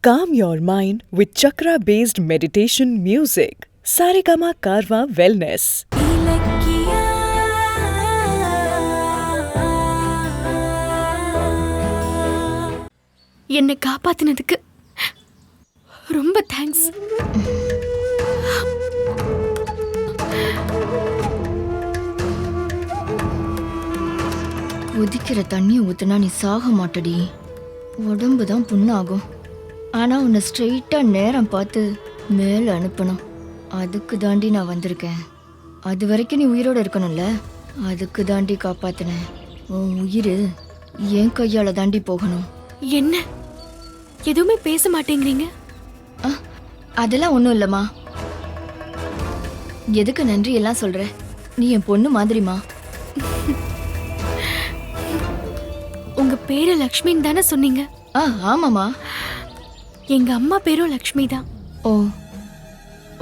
Calm your mind with chakra-based meditation music. Saregama Karwa Wellness. என்னை காப்பாத்தினதுக்கு ரொம்ப thanks. உதிக்கிற தண்ணியை ஊத்துனா நீ சாக மாட்டடி, உடம்பு தான் புண்ணாகும். ஆனா உன்னை ஸ்ட்ரெயிட்டா நேரம் பார்த்து மேல அனுப்பணும். அதுக்கு தாண்டி நான் வந்திருக்கேன். அது வரைக்கும் நீ உயிரோட இருக்கணும்ல, அதுக்கு தாண்டி காப்பாத்தினேன். உன் உயிர் என் கையால தாண்டி போகணும். என்ன எதுவுமே பேச மாட்டேங்கிறீங்க? அதெல்லாம் ஒன்றும் இல்லைம்மா. எதுக்கு நன்றி எல்லாம் சொல்ற? நீ என் பொண்ணு மாதிரிமா. உங்க பேரு லக்ஷ்மின்னு தானே சொன்னீங்க? ஆமாம்மா. எங்க அம்மா பேரும் லக்ஷ்மி தான். ஓ,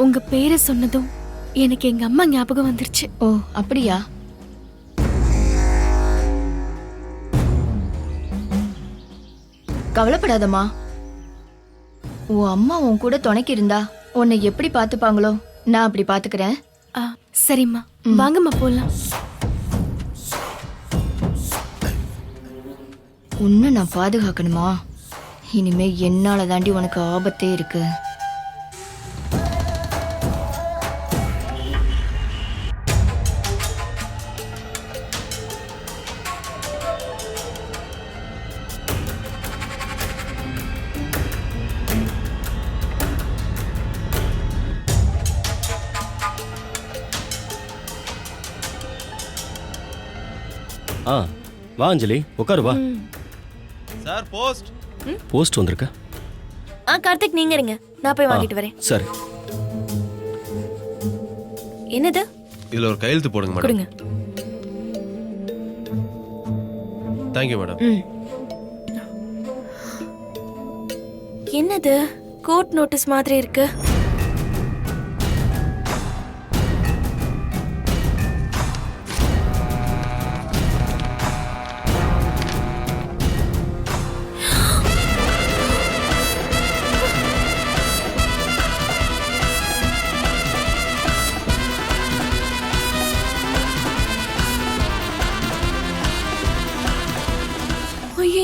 உங்க பேரை சொன்னதும் எனக்கு எங்க அம்மா ஞாபகம் வந்துருச்சு. ஓ அப்படியா? கவலைப்படாதம்மா. உன் அம்மா உன் கூட துணைக்கு இருந்தா உன்னை எப்படி பாத்துப்பாங்களோ நான் அப்படி பாத்துக்கிறேன். சரிம்மா, வாங்கம்மா போலாம். உன்னை நான் பாதுகாக்கணுமா? இனிமே என்னால தாண்டி உனக்கு ஆபத்தே இருக்கு. வா அஞ்சலி, உட்காரு வா. சார் போஸ்ட் போஸ்ட் வந்திருக்க? கார்த்திக் நீங்க இருங்க, நான் போய் வாங்கிட்டு வரேன். சரி. என்னது? இதுல ஒரு கையெழுத்து போடுங்க மேடம். கொடுங்க. Thank you madam. என்னது கோர்ட் நோட்டீஸ் மாதிரி இருக்கு?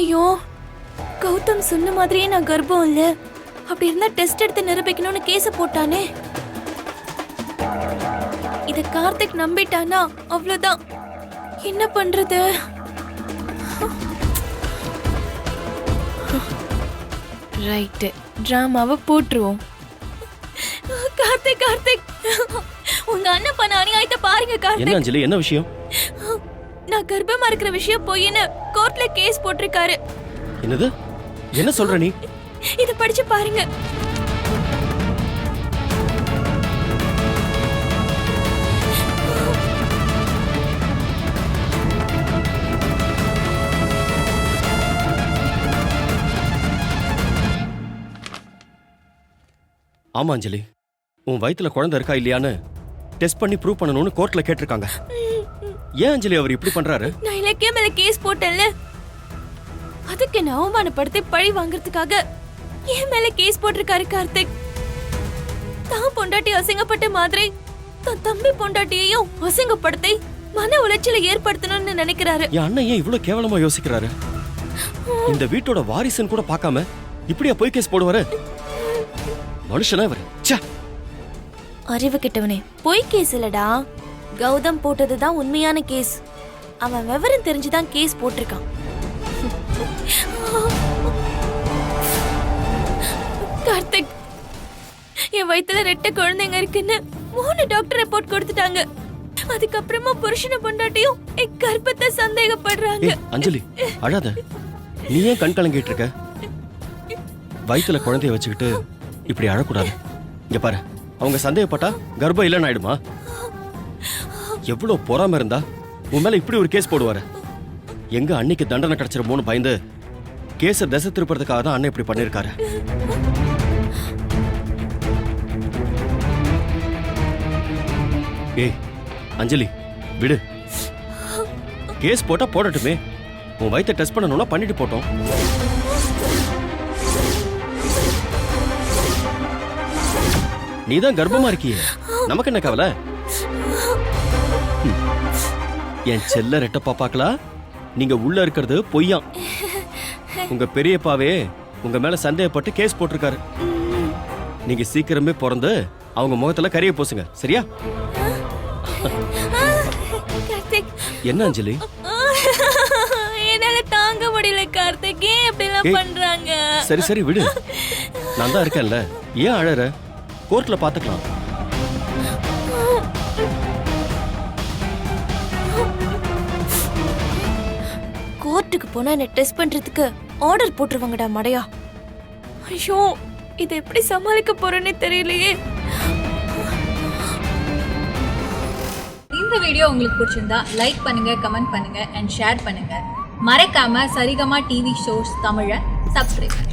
ஐயோ, கௌதம் சொன்ன மாதிரியே நான் கர்ப்பம் இல்ல. அப்படி இருந்தா டெஸ்ட் எடுத்து நிரூபிக்கணும்னு கேஸ் போட்டானே. இத கார்த்திக் நம்பிட்டானா அவ்வளவுதான். என்ன பண்றது? ரைட், டிராமாவை போட்டுருவோம். கார்த்திக் கார்த்திக், உங்க அண்ணன் பண்ண அநியாயத்தை பாருங்க கார்த்திக். என்ன அஞ்சலி, என்ன விஷயம்? நான் கர்ப்பமா இருக்கிற விஷயம் பொய்ன்னு கோர்ட்ல கேஸ் போட்டிருக்காரு. என்னது? என்ன சொல்ற நீ? இத படிச்சு பாருங்க. ஆமா அஞ்சலி, உன் வயித்துல குழந்தை இருக்கா இல்லையான்னு டெஸ்ட் பண்ணி ப்ரூவ் பண்ணணும்னு கோர்ட்ல கேட்டிருக்காங்க. ஏன் அஞ்சலி அவர் இப்படி பண்றாரு? நான் இலக்கிய மேல கேஸ் போட்டேன்ல, அதுக்கு என்ன அவமானப்படுத்தி பழி வாங்குறதுக்காக என் மேல கேஸ் போட்டிருக்காரு கார்த்திக். தான் பொண்டாட்டி அசிங்கப்பட்ட மாதிரி தன் தம்பி பொண்டாட்டியையும் அசிங்கப்படுத்தி மன உளைச்சலை ஏற்படுத்தணும்னு நினைக்கிறாரு. என் அண்ணன் ஏன் இவ்வளவு கேவலமா யோசிக்கிறாரு? இந்த வீட்டோட வாரிசுன்னு கூட பார்க்காம இப்படியா போய் கேஸ் போடுவாரு? மனுஷனா இவர்? அறிவு கிட்டவனே, போய் கேஸ் இல்லடா, கௌதம் போட்டதுதான் உண்மையான கேஸ். அவன் விவரம் தெரிஞ்சுதான் கேஸ் போட்டிருக்கான். கார்த்திக், என் வயித்துல 2 குழந்தைங்க இருக்குன்னு 3 டாக்டர் ரிப்போர்ட் கொடுத்துட்டாங்க. அதுக்கப்புறமா புருஷனை பொண்டாட்டியும் என் கர்ப்பத்தை சந்தேகப்படுறாங்க. அஞ்சலி அழாத, நீ ஏன் கண் கலங்கிட்டு இருக்க? வயித்துல குழந்தைய வச்சுக்கிட்டு இப்படி அழக்கூடாது. இங்க பாரு, அவங்க சந்தேகப்பட்டா கர்ப்பம் இல்லைன்னு ஆயிடுமா? எவ்வளவு பொறாம இருந்தா உன் மேல இப்படி ஒரு கேஸ் போடுவாரு? எங்க அன்னைக்கு தண்டனை கிடைச்சிருமோன்னு பயந்து கேஸ திசை திருப்பறதுக்காக தான் அண்ணன் இப்படி பண்ணிருக்காரு. ஏய் அஞ்சலி, விடு. கேஸ் போட்டா போடட்டுமே. உன் வயித்தை டெஸ்ட் பண்ணணும்னா பண்ணிட்டு போட்டோம். நீதான் கர்ப்பமா இருக்கியே, நமக்கு என்ன கவலை? என் செல்ல ரெட்ட பாப்பாக்களா, நீங்க உள்ள இருக்கிறது பொய்யாம். உங்க பெரியப்பாவே உங்க மேல சந்தேகப்பட்டு கேஸ் போட்டிருக்காரு. நீங்க சீக்கிரமே பிறந்து அவங்க முகத்துல கரிய பூசுங்க, சரியா? கார்த்திக், என்ன அஞ்சலி? என்னால தாங்க முடியல கார்த்திக். ஏன் இப்படி எல்லாம் ஏய், பண்றாங்க? சரி சரி விடு, நான் தான் இருக்கேன்ல, ஏன் அழற? கோர்ட்ல பாத்துக்கலாம். கோர்ட்டுக்கு போனா என்ன டெஸ்ட் பண்றதுக்கு ஆர்டர் போட்டுருவாங்கடா மடையா. ஐயோ, இதை எப்படி சமாளிக்க போறேன்னே தெரியலையே. இந்த வீடியோ உங்களுக்கு பிடிச்சிருந்தா லைக் பண்ணுங்க, கமெண்ட் பண்ணுங்க அண்ட் ஷேர் பண்ணுங்க. மறக்காம சரிகமா டிவி ஷோஸ் தமிழை சப்ஸ்கிரைப் பண்ணுங்க.